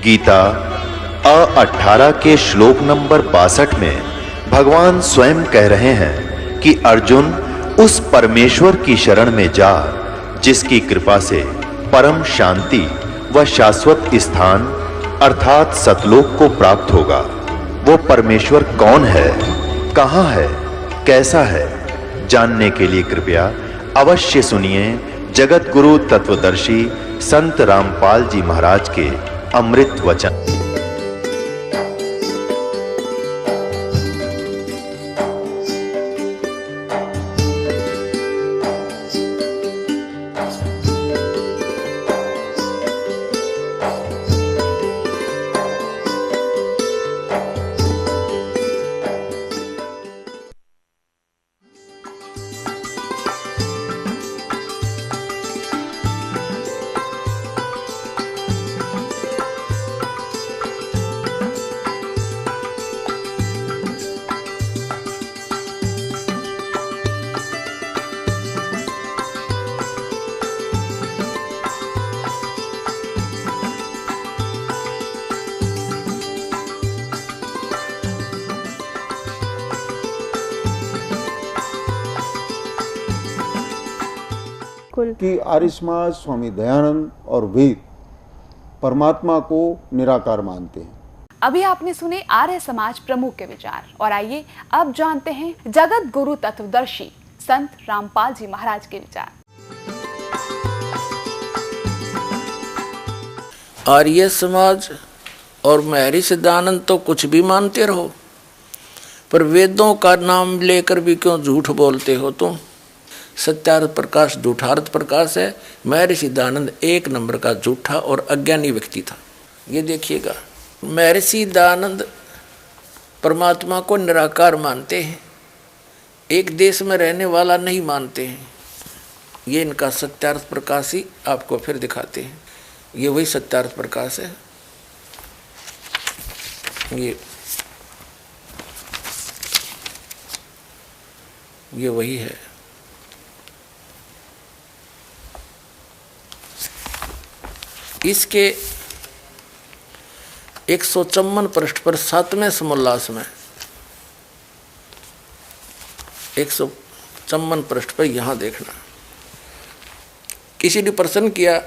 गीता 18 के श्लोक नंबर 62 में भगवान स्वयं कह रहे हैं कि अर्जुन उस परमेश्वर की शरण में जा जिसकी कृपा से परम शांति व शाश्वत स्थान अर्थात सतलोक को प्राप्त होगा। वो परमेश्वर कौन है, कहां है, कैसा है, जानने के लिए कृपया अवश्य सुनिए जगत गुरु तत्वदर्शी संत रामपाल जी महाराज के अमृत वचन। कि आर्य समाज स्वामी दयानंद और वेद परमात्मा को निराकार मानते हैं। अभी आपने सुने आर्य समाज प्रमुख के विचार और आइए अब जानते हैं जगत गुरु तत्वदर्शी संत रामपाल जी महाराज के विचार। आर्य समाज और महर्षि दयानंद तो कुछ भी मानते रहो, पर वेदों का नाम लेकर भी क्यों झूठ बोलते हो तुम। सत्यार्थ प्रकाश झूठार्थ प्रकाश है। महर्षि दयानंद एक नंबर का झूठा और अज्ञानी व्यक्ति था। ये देखिएगा, महर्षि दयानंद परमात्मा को निराकार मानते हैं, एक देश में रहने वाला नहीं मानते हैं। ये इनका सत्यार्थ प्रकाश ही आपको फिर दिखाते हैं। ये वही सत्यार्थ प्रकाश है। ये वही है। इसके 154 पृष्ठ पर 7वें समोल्लास में 154 पृष्ठ पर यहां देखना, किसी ने प्रश्न किया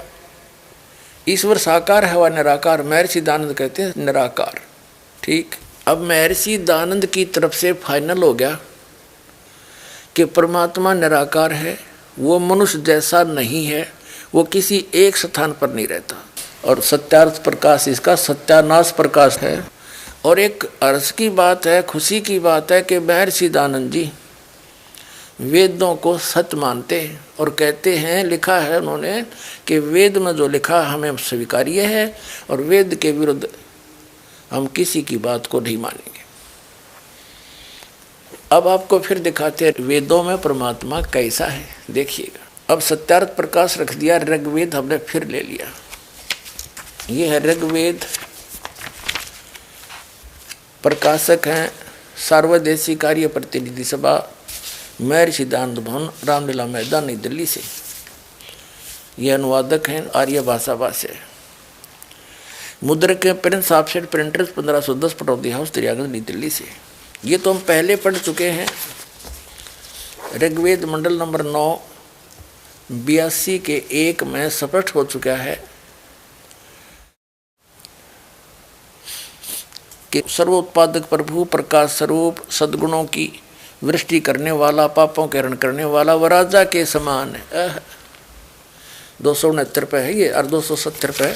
ईश्वर साकार है व निराकार। महर्षि दयानंद कहते हैं निराकार। ठीक, अब महर्षि दयानंद की तरफ से फाइनल हो गया कि परमात्मा निराकार है, वो मनुष्य जैसा नहीं है, वो किसी एक स्थान पर नहीं रहता। और सत्यार्थ प्रकाश इसका सत्यानाश प्रकाश है। और एक अर्थ की बात है, खुशी की बात है कि महर्षि दयानंद जी वेदों को सत्य मानते हैं और कहते हैं, लिखा है उन्होंने कि वेद में जो लिखा हमें स्वीकार्य है और वेद के विरुद्ध हम किसी की बात को नहीं मानेंगे। अब आपको फिर दिखाते हैं वेदों में परमात्मा कैसा है, देखिएगा। अब सत्यार्थ प्रकाश रख दिया, ऋग्वेद हमने फिर ले लिया। ये है ऋग्वेद, प्रकाशक हैं सार्वदेशी कार्य प्रतिनिधि सभा, महर्षि दयानंद भवन, रामलीला मैदान, नई दिल्ली से। ये अनुवादक हैं आर्य भाषा भाष्य। मुद्रक के prince offset printers 1510 Pataudi house, Triyaganj, Nai Delhi से। ये तो हम पहले पढ़ चुके हैं। ऋग्वेद मंडल नंबर 9 82 के 1 में स्पष्ट हो चुका है कि सर्वोत्पादक प्रभु, प्रकाश स्वरूप, सद्गुणों की वृष्टि करने वाला, पापों के हरण करने वाला, वह राजा के समान है। 269 पे है ये और 270 पे।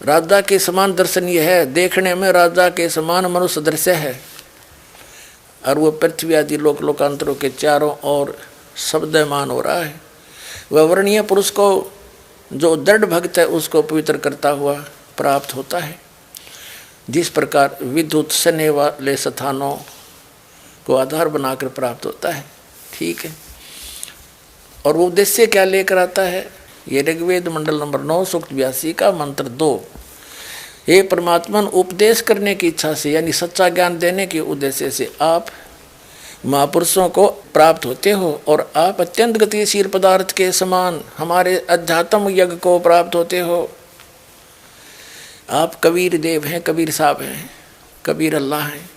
राजा के समान दर्शन ये है, देखने में राजा के समान मनुष्य दृश्य है और वो पृथ्वी आदि लोक लोकांतरों के चारों ओर शब्दमान हो रहा है। वह वर्णीय पुरुष को जो दृढ़ भक्त है उसको पवित्र करता हुआ प्राप्त होता है। जिस प्रकार विद्युत सने वाले स्थानों को आधार बनाकर प्राप्त होता है। ठीक है, और वो उद्देश्य क्या लेकर आता है? ये ऋग्वेद मंडल नंबर 9 सूक्त 82 का मंत्र 2। हे परमात्मा, उपदेश करने की इच्छा से यानी सच्चा ज्ञान देने के उद्देश्य से आप महापुरुषों को प्राप्त होते हो और आप अत्यंत गतिशील पदार्थ के समान हमारे अध्यात्म यज्ञ को प्राप्त होते हो। आप कबीर देव हैं, कबीर साहब हैं, कबीर अल्लाह हैं,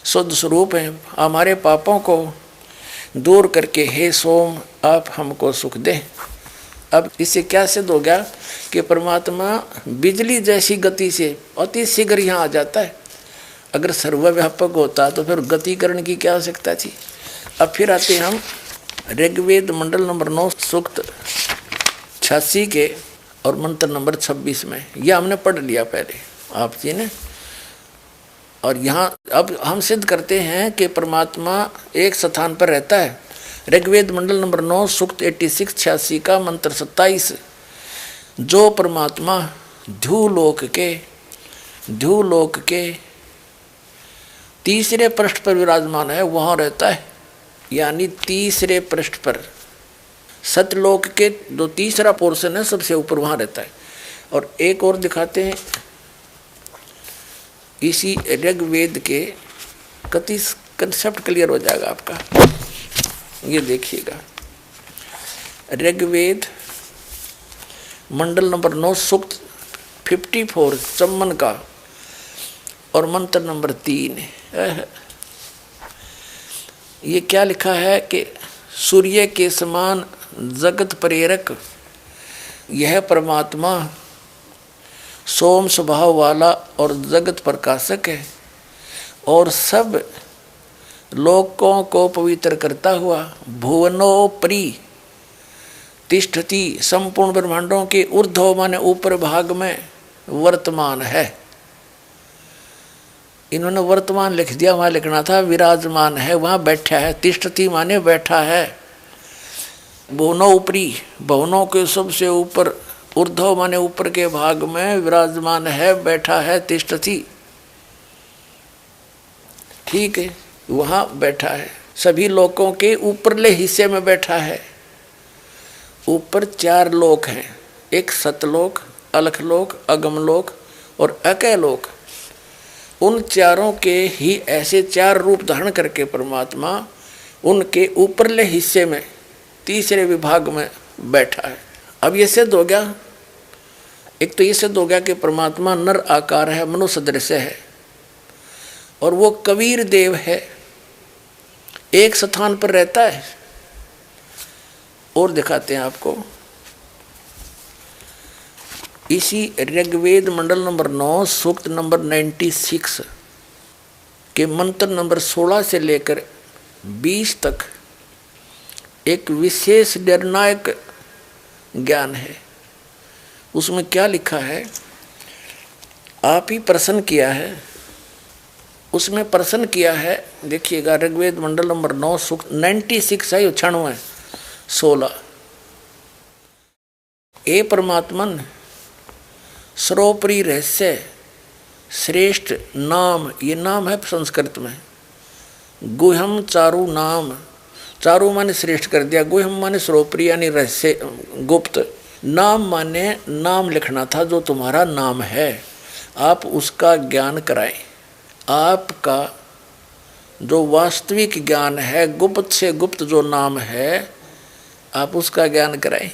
शुद्ध स्वरूप हैं। हमारे पापों को दूर करके हे सोम आप हमको सुख दें। अब इससे क्या सिद्ध हो गया कि परमात्मा बिजली जैसी गति से अति शीघ्र यहाँ आ जाता है। अगर सर्वव्यापक होता तो फिर गतिकरण की क्या आवश्यकता थी। अब फिर आते हम ऋग्वेद मंडल नंबर 9 सूक्त 86 के और मंत्र नंबर 26 में। यह हमने पढ़ लिया पहले आप जी ने। और यहाँ अब हम सिद्ध करते हैं कि परमात्मा एक स्थान पर रहता है। ऋग्वेद मंडल नंबर 9 सूक्त 86 का मंत्र 27, जो परमात्मा ध्यूलोक के तीसरे पृष्ठ पर विराजमान है वहाँ रहता है। यानी तीसरे पृष्ठ पर सतलोक के जो तीसरा पोर्शन है सबसे ऊपर वहाँ रहता है। और एक और दिखाते हैं इसी ऋग्वेद के, कति कंसेप्ट क्लियर हो जाएगा आपका। ये देखिएगा ऋग्वेद मंडल नंबर 9 सूक्त 54 चम्मन का और मंत्र नंबर 3। ये क्या लिखा है कि सूर्य के समान जगत प्रेरक यह परमात्मा सोम स्वभाव वाला और जगत प्रकाशक है और सब लोकों को पवित्र करता हुआ भुवनोपरि तिष्ठति संपूर्ण ब्रह्मांडों के ऊर्ध्व माने ऊपर भाग में वर्तमान है। इन्होंने वर्तमान लिख दिया, वहाँ लिखना था विराजमान है, वहाँ बैठा है। तिष्ठति माने बैठा है। भुवनोपरि भवनों के सबसे ऊपर, ऊर्ध्व माने ऊपर के भाग में विराजमान है, बैठा है, तिष्ठति। ठीक है, वहाँ बैठा है। सभी लोकों के ऊपरले हिस्से में बैठा है। ऊपर 4 लोक हैं, एक सतलोक, अलखलोक, अगमलोक और अकैलोक। उन चारों के ही ऐसे 4 रूप धारण करके परमात्मा उनके ऊपरले हिस्से में तीसरे विभाग में बैठा है। अब ये सिद्ध हो गया, एक तो ये सिद्ध हो गया कि परमात्मा नर आकार है, मनुष्य दृश्य है और वो कबीर देव है, एक स्थान पर रहता है। और दिखाते हैं आपको इसी ऋग्वेद मंडल नंबर 9 सूक्त नंबर 96 के मंत्र नंबर 16 से लेकर 20 तक एक विशेष निर्णायक ज्ञान है। उसमें क्या लिखा है, आप ही प्रश्न किया है, उसमें प्रश्न किया है। देखिएगा ऋग्वेद मंडल नंबर 9 सूक्त 96 है, 96 ए परमात्मन सर्वोपरि रहस्य श्रेष्ठ नाम, ये नाम है संस्कृत में। गुह्यम चारु नाम, चारु माने श्रेष्ठ कर दिया, गुह्यम माने सर्वोपरि यानी रहस्य गुप्त। नाम माने नाम लिखना था, जो तुम्हारा नाम है आप उसका ज्ञान कराएं। आपका जो वास्तविक ज्ञान है, गुप्त से गुप्त जो नाम है, आप उसका ज्ञान कराएं।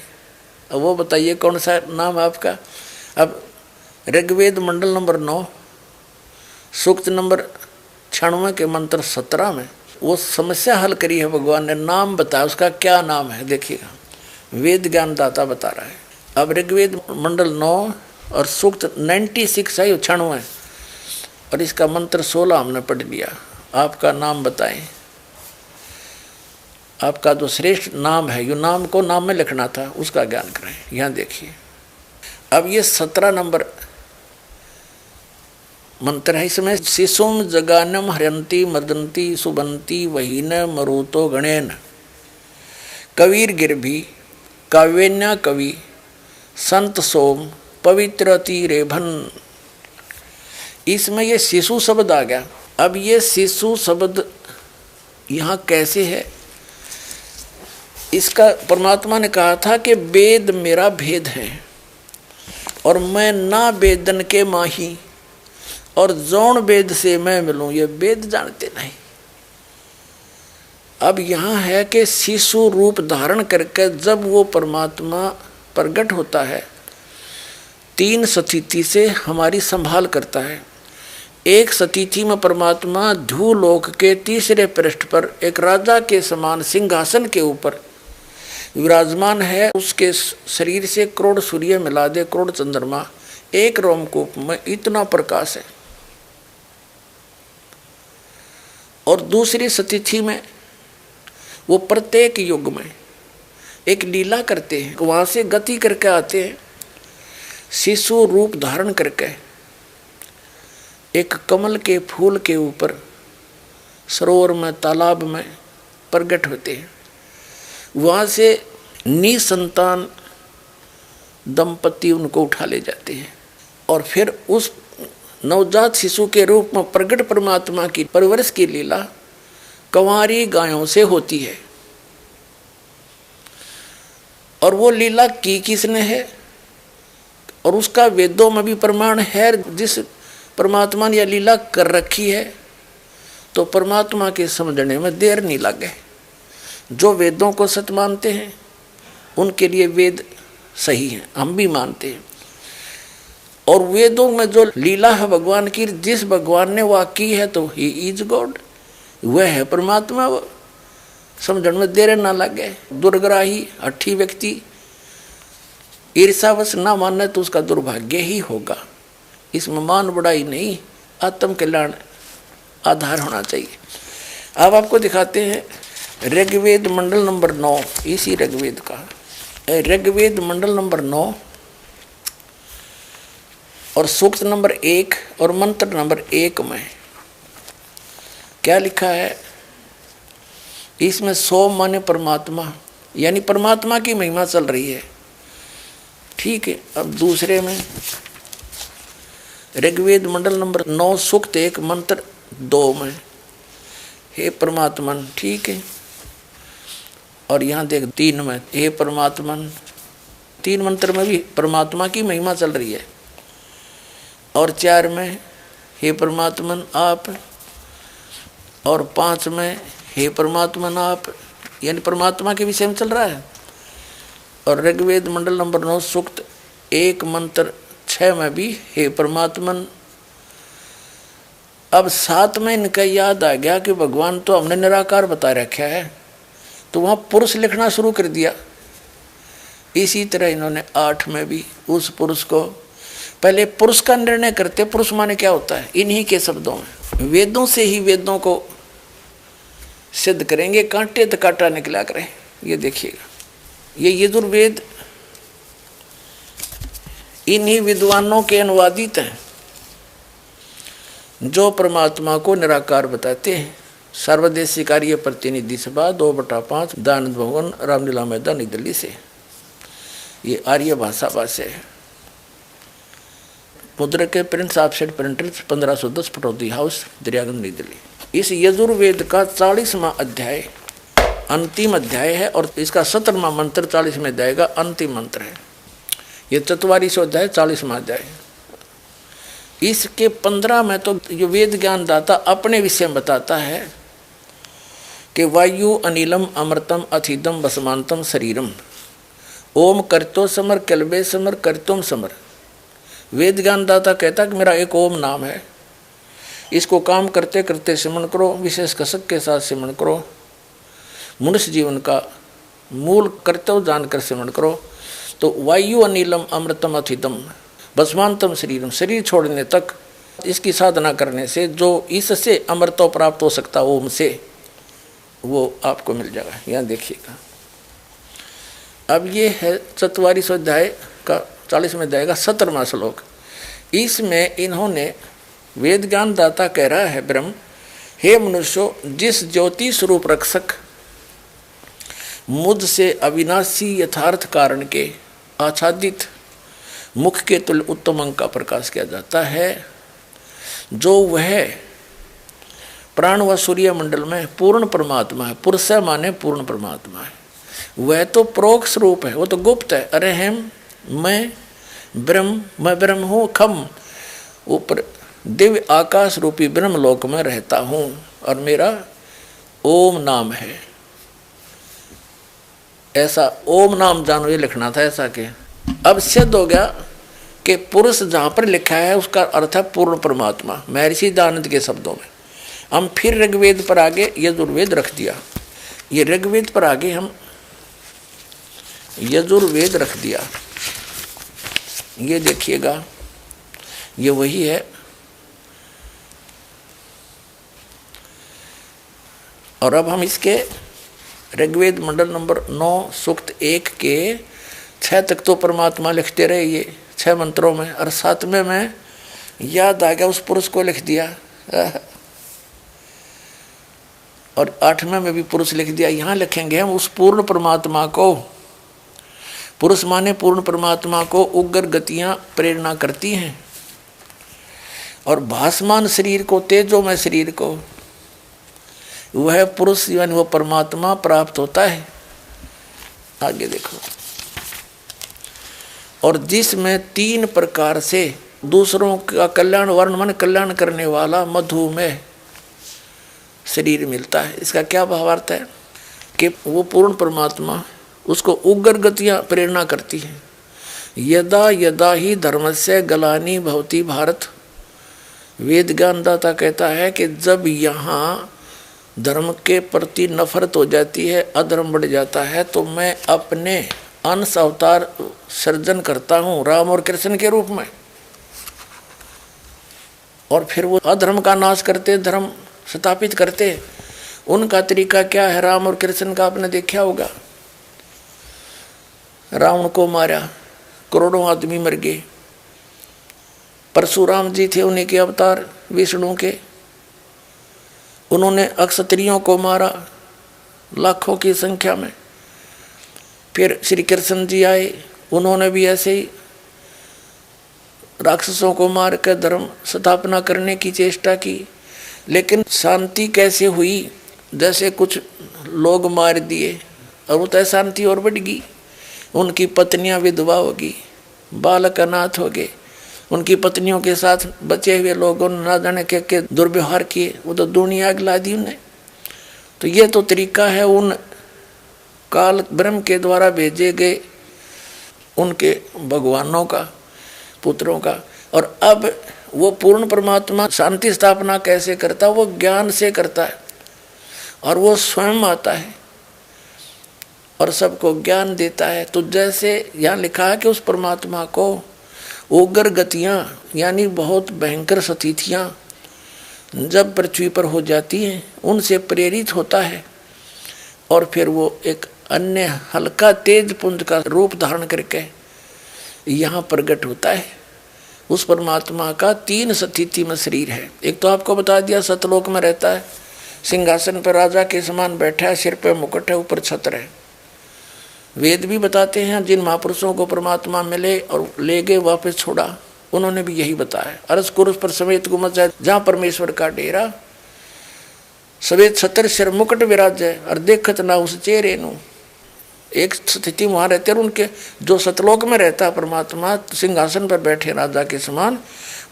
अब वो बताइए कौन सा नाम आपका। अब ऋग्वेद मंडल नंबर 9 सूक्त नंबर 96 के मंत्र 17 में वो समस्या हल करी है। भगवान ने नाम बताया, उसका क्या नाम है देखिएगा, वेद ज्ञान दाता बता रहा है। अब ऋग्वेद मंडल 9 और सूक्त 96 है, 96 और इसका मंत्र 16 हमने पढ़ लिया। आपका नाम बताएं, आपका जो श्रेष्ठ नाम है, यो नाम को नाम में लिखना था, उसका ज्ञान करें। यहाँ देखिए अब ये 17 नंबर मंत्र है। इसमें शिशुम जगानम हरंती मदंती सुबंती वहीन मरुतो गणेन कबीर गिरभी काव्यन्या कवि संत सोम पवित्रति रेभन। इसमें ये शिशु शब्द आ गया। अब ये शिशु शब्द यहाँ कैसे है, इसका परमात्मा ने कहा था कि वेद मेरा भेद है और मैं ना वेदन के माही और जौन वेद से मैं मिलूं, ये वेद जानते नहीं। अब यहाँ है कि शिशु रूप धारण करके जब वो परमात्मा प्रकट होता है 3 स्थिति से हमारी संभाल करता है। एक स्थिति में परमात्मा ध्रुवलोक के तीसरे पृष्ठ पर एक राजा के समान सिंहासन के ऊपर विराजमान है। उसके शरीर से करोड़ सूर्य मिला दे, करोड़ चंद्रमा, एक रोमकूप में इतना प्रकाश है। और दूसरी स्थिति में वो प्रत्येक युग में एक लीला करते हैं, वहां से गति करके आते हैं, शिशु रूप धारण करके एक कमल के फूल के ऊपर सरोवर में, तालाब में प्रकट होते हैं। वहां से निसंतान दंपति उनको उठा ले जाते हैं और फिर उस नवजात शिशु के रूप में प्रकट परमात्मा की परवरिश की लीला कंवारी गायों से होती है। और वो लीला की किसने है और उसका वेदों में भी प्रमाण है। जिस परमात्मा ने यह लीला कर रखी है तो परमात्मा के समझने में देर नहीं लगे। जो वेदों को सत्य मानते हैं उनके लिए वेद सही है, हम भी मानते हैं। और वेदों में जो लीला है भगवान की, जिस भगवान ने वह की है तो ही इज गॉड, वह है परमात्मा। वो समझने में देर ना लगे। दुर्ग्राही हठी व्यक्ति ईर्षावश ना माने तो उसका दुर्भाग्य ही होगा। इसमें मान बढ़ाई नहीं, आत्म कल्याण आधार होना चाहिए। अब आपको दिखाते हैं ऋग्वेद मंडल नंबर 9, इसी ऋग्वेद का ऋग्वेद मंडल नंबर 9 और सूक्त नंबर 1 और मंत्र नंबर 1 में क्या लिखा है। इसमें 100 माने परमात्मा, यानी परमात्मा की महिमा चल रही है। ठीक है। अब दूसरे में ऋग्वेद मंडल नंबर 9 सूक्त 1 मंत्र 2 में हे परमात्मन, ठीक है। और यहाँ देख 3 में हे परमात्मन, 3 मंत्र में भी परमात्मा की महिमा चल रही है। और 4 में हे परमात्मन आप, और 5 में हे परमात्मन आप, यानी परमात्मा के विषय में चल रहा है। और ऋग्वेद मंडल नंबर 9 सूक्त 1 मंत्र 6 में भी हे परमात्मन। अब 7 में इनका याद आ गया कि भगवान तो हमने निराकार बता रखा है, तो वहाँ पुरुष लिखना शुरू कर दिया। इसी तरह इन्होंने 8 में भी उस पुरुष को, पहले पुरुष का निर्णय करते। पुरुष माने क्या होता है, इन्हीं के शब्दों में वेदों से ही वेदों को सिद्ध करेंगे। कांटे तो कांटा निकला करें। ये देखिएगा, ये यजुर्वेद इन्हीं विद्वानों के अनुवादित हैं जो परमात्मा को निराकार बताते हैं। सर्वदेशी कार्य प्रतिनिधि सभा 2/5 दानंद भवन रामलीला मैदान नई दिल्ली से। ये आर्य भाषा भाष्य है। मुद्रक के prince offset printers 1510 Pataudi house Daryaganj नई दिल्ली। इस यजुर्वेद का 40वां अध्याय अंतिम अध्याय है और इसका 17वां मंत्र 40वें अध्याय का अंतिम मंत्र है। ये 44वां अध्याय 40वां अध्याय। इसके 15 में तो ये वेद ज्ञान दाता अपने विषय में बताता है कि वायु अनिलम अमृतम अथिदम वसमांतम शरीरम ओम करतो समर कल्बे समर करतोम समर। वेद ज्ञान दाता कहता कि मेरा एक ओम नाम है, इसको काम करते करते सिमरण करो, विशेष कसक के साथ सिमरण करो, मनुष्य जीवन का मूल कर्तव्य जानकर सिमरण करो। तो वायु अनिलम अमृतम अथिदम भस्मांतम शरीरम, शरीर छोड़ने तक इसकी साधना करने से जो इससे अमृतो प्राप्त हो सकता ओम से, वो आपको मिल जाएगा। यहाँ देखिएगा। अब ये है 44 अध्याय का 40वें अध्याय का 17वां श्लोक। इसमें इन्होंने वेद ज्ञान दाता कह रहा है ब्रह्म, हे मनुष्यो, जिस ज्योति स्वरूप रक्षक मुझ से अविनाशी यथार्थ कारण के आच्छादित मुख के तुल्य उत्तम अंग का प्रकाश किया जाता है, जो वह प्राण व सूर्य मंडल में पूर्ण परमात्मा है। पुरुष माने पूर्ण परमात्मा है। वह तो प्रोक्ष रूप है, वो तो गुप्त है। अरे हम मैं ब्रह्म हूँ, खम ऊपर दिव्य आकाश रूपी ब्रह्म लोक में रहता हूँ और मेरा ओम नाम है। ऐसा ओम नाम जानो ये लिखना था ऐसा के। अब सिद्ध हो गया कि पुरुष जहाँ पर लिखा है उसका अर्थ है पूर्ण परमात्मा, महर्षि दयानंद के शब्दों में। हम फिर ऋग्वेद पर आगे यजुर्वेद रख दिया। ये ऋग्वेद पर आगे हम यजुर्वेद रख दिया। ये देखिएगा, ये वही है। और अब हम इसके ऋग्वेद मंडल नंबर 9 सूक्त 1 के 6 तक तो परमात्मा लिखते रहे, ये 6 मंत्रों में। और 7वें में याद आ गया, उस पुरुष को लिख दिया। और 8वें में भी पुरुष लिख दिया। यहाँ लिखेंगे हम उस पूर्ण परमात्मा को। पुरुष माने पूर्ण परमात्मा को उग्र गतियां प्रेरणा करती हैं, और भासमान शरीर को, तेजोमय शरीर को, वह पुरुष यानी वह परमात्मा प्राप्त होता है। आगे देखो, और जिसमें 3 प्रकार से दूसरों का कल्याण, वर्णमन कल्याण करने वाला मधुमेह शरीर मिलता है। इसका क्या भावार्थ है कि वो पूर्ण परमात्मा उसको उग्र गतियां प्रेरणा करती है। यदा यदा ही धर्मस्य गलानी भवती भारत, वेद ज्ञानदाता कहता है कि जब यहाँ धर्म के प्रति नफरत हो जाती है, अधर्म बढ़ जाता है, तो मैं अपने अंश अवतार सृजन करता हूँ राम और कृष्ण के रूप में, और फिर वो अधर्म का नाश करते, धर्म स्थापित करते। उनका तरीका क्या है? राम और कृष्ण का आपने देखा होगा। रावण को मारा, करोड़ों आदमी मर गए। परशुराम जी थे उन्हीं के अवतार विष्णु के, उन्होंने अक्षत्रियों को मारा लाखों की संख्या में। फिर श्री कृष्ण जी आए, उन्होंने भी ऐसे ही राक्षसों को मार कर धर्म स्थापना करने की चेष्टा की। लेकिन शांति कैसे हुई? जैसे कुछ लोग मार दिए और वो तो शांति और बढ़ गई। उनकी पत्नियां विधवा होगी, बालक अनाथ हो गए, उनकी पत्नियों के साथ बचे हुए लोगों ने ना जाने के दुर्व्यवहार किए, वो तो दुनिया अगला दी उन्हें। तो ये तो तरीका है उन काल ब्रह्म के द्वारा भेजे गए उनके भगवानों का, पुत्रों का। और अब वो पूर्ण परमात्मा शांति स्थापना कैसे करता? वो ज्ञान से करता है, और वो स्वयं आता है और सबको ज्ञान देता है। तो जैसे यहाँ लिखा है कि उस परमात्मा को उग्र गतियाँ यानी बहुत भयंकर स्थितियाँ जब पृथ्वी पर हो जाती हैं, उनसे प्रेरित होता है, और फिर वो एक अन्य हल्का तेज पुंज का रूप धारण करके यहाँ प्रकट होता है। उस परमात्मा का 3 स्थिति में शरीर है। एक तो आपको बता दिया सतलोक में रहता है, सिंहासन पर राजा के समान बैठा है, सिर पे मुकुट है, ऊपर छत्र है। वेद भी बताते हैं जिन महापुरुषों को परमात्मा मिले और ले गए वापस छोड़ा, उन्होंने भी यही बताया। अरस कुरुस पर समेत गुमत है, जहाँ परमेश्वर का डेरा, सवेत छत्र सिर मुकुट विराज है, और देखत ना उस चेहरे नु। एक स्थिति वहाँ रहते हैं उनके, जो सतलोक में रहता परमात्मा सिंहासन पर बैठे राजा के समान,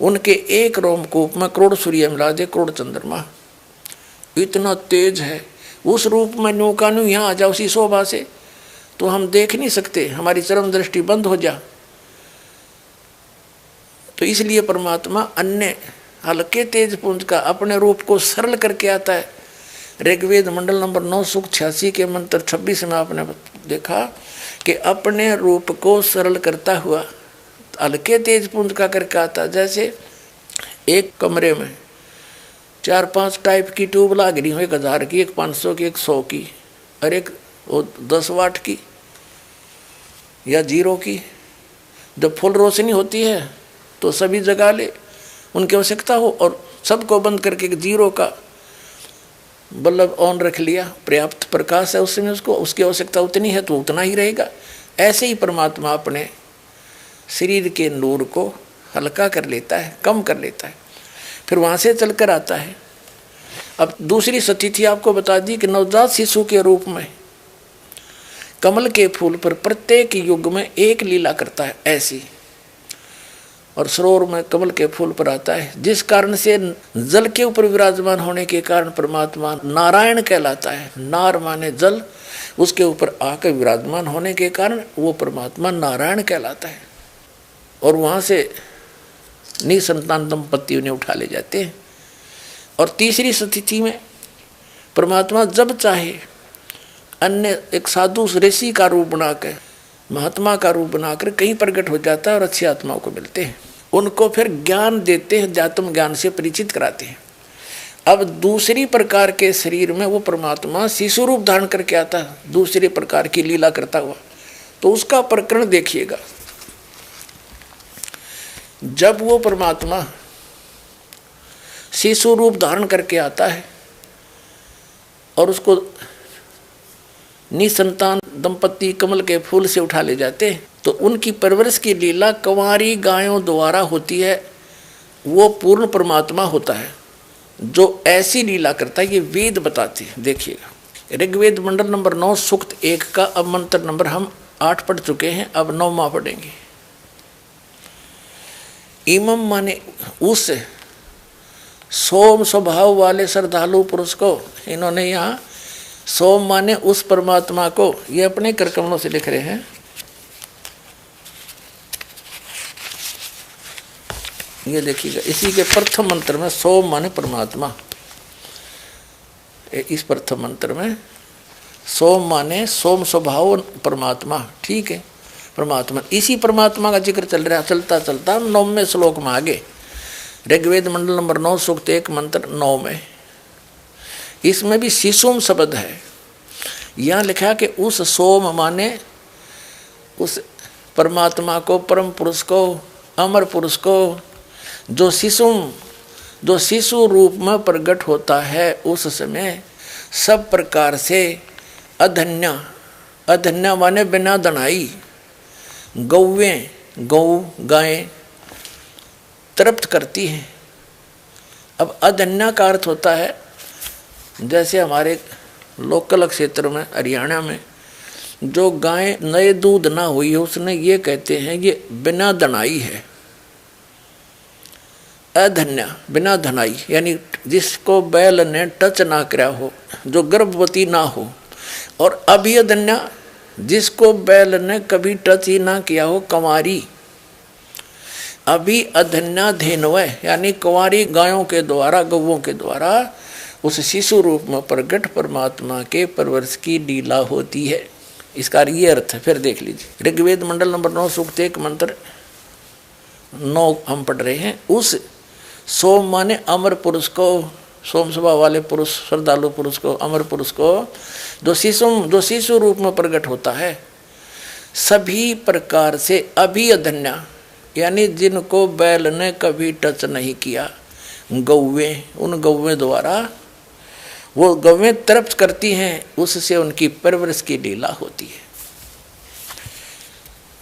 उनके एक रोमकूप में करोड़ सूर्य मिला दे, करोड़ चंद्रमा। इतना तेज है उस रूप में। नौका नु यहाँ आ जाओ उसी शोभा से, तो हम देख नहीं सकते, हमारी चरम दृष्टि बंद हो जा। तो इसलिए परमात्मा अन्य हल्के तेज पुंज का अपने रूप को सरल करके आता है। ऋग्वेद मंडल नंबर 9 सूक्त 86 के मंत्र 26 में आपने देखा कि अपने रूप को सरल करता हुआ हल्के तेज पुंज का करके आता। जैसे एक कमरे में 4-5 टाइप की ट्यूब लाग रही हो, 1000 की, एक 500 की, एक 100 की, और एक 10 वाट की या 0 की। जब फुल रोशनी होती है तो सभी जगा ले, उनकी आवश्यकता हो, और सबको बंद करके 0 का बल्ब ऑन रख लिया, पर्याप्त प्रकाश है उसमें, उसको उसकी आवश्यकता उतनी है तो उतना ही रहेगा। ऐसे ही परमात्मा अपने शरीर के नूर को हल्का कर लेता है, कम कर लेता है, फिर वहाँ से चलकर आता है। अब दूसरी स्थिति आपको बता दी कि नवजात शिशु के रूप में कमल के फूल पर प्रत्येक युग में एक लीला करता है ऐसी, और सरोवर में कमल के फूल पर आता है, जिस कारण से जल के ऊपर विराजमान होने के कारण परमात्मा नारायण कहलाता है। नार माने जल, उसके ऊपर आकर विराजमान होने के कारण वो परमात्मा नारायण कहलाता है। और वहाँ से निसंतान दंपति उन्हें उठा ले जाते हैं। और तीसरी स्थिति में परमात्मा जब चाहे अन्य एक साधु ऋषि का रूप बनाकर, महात्मा का रूप बनाकर कहीं प्रकट हो जाता है और अच्छी आत्माओं को मिलते हैं। उनको फिर ज्ञान देते हैं, अध्यात्म ज्ञान से परिचित कराते हैं। अब दूसरी प्रकार के शरीर में वो परमात्मा शिशु रूप धारण करके आता है, दूसरी प्रकार की लीला करता हुआ। तो उसका प्रकरण देखिएगा। जब वो परमात्मा शिशु रूप धारण करके आता है और उसको निसंतान दंपति कमल के फूल से उठा ले जाते हैं, तो उनकी परवरिश की लीला कंवारी गायों द्वारा होती है। वो पूर्ण परमात्मा होता है जो ऐसी लीला करता है, ये वेद बताते हैं। देखिएगा, ऋग्वेद मंडल नंबर 9 सूक्त 1 का अब मंत्र नंबर हम 8 पढ़ चुके हैं, अब 9वां पढ़ेंगे। इमम माने उस सोम स्वभाव वाले श्रद्धालु पुरुष को, इन्होंने यहाँ सोम माने उस परमात्मा को, ये अपने कर कमलों से लिख रहे हैं। ये देखिएगा, इसी के प्रथम मंत्र में सोम माने परमात्मा, इस प्रथम मंत्र में सोम माने सोम स्वभाव परमात्मा, ठीक है, परमात्मा। इसी परमात्मा का जिक्र चल रहा, चलता चलता 9वें श्लोक में आगे, ऋग्वेद मंडल नंबर 9 सूक्त 1 मंत्र 9 में, इसमें भी शिशुम शब्द है। यहाँ लिखा कि उस सोम माने उस परमात्मा को, परम पुरुष को, अमर पुरुष को, जो शिशु रूप में प्रकट होता है, उस समय सब प्रकार से अधन्या माने बिना दनाई गायें तृप्त करती हैं। अब अधन्या का अर्थ होता है, जैसे हमारे लोकल क्षेत्र में हरियाणा में जो गाय नए दूध ना हुई है, उसने ये कहते हैं ये बिना दनाई है। अधन्या बिना धनाई यानी जिसको बैल ने टच ना किया हो, जो गर्भवती ना हो। और अभी अधन्या जिसको बैल ने कभी टच ही ना किया हो, कंवारी। अभी अधन्या धेनवय यानी कंवारी गायों के द्वारा, गौओं के द्वारा उस शिशु रूप में प्रकट परमात्मा के परवरिश की लीला होती है। इसका ये अर्थ है। फिर देख लीजिए, ऋग्वेद मंडल नंबर 9 सूक्त 1 मंत्र 9 हम पढ़ रहे हैं। उस सोम माने अमर पुरुष को, सोम स्वभाव वाले पुरुष, श्रद्धालु पुरुष को, अमर पुरुष को, जो शिशु रूप में प्रकट होता है, सभी प्रकार से अभी अधन्या यानी जिनको बैल ने कभी टच नहीं किया, गौवें, उन गौवें द्वारा वो गौवें तृप्त करती हैं, उससे उनकी परवरिश की लीला होती है।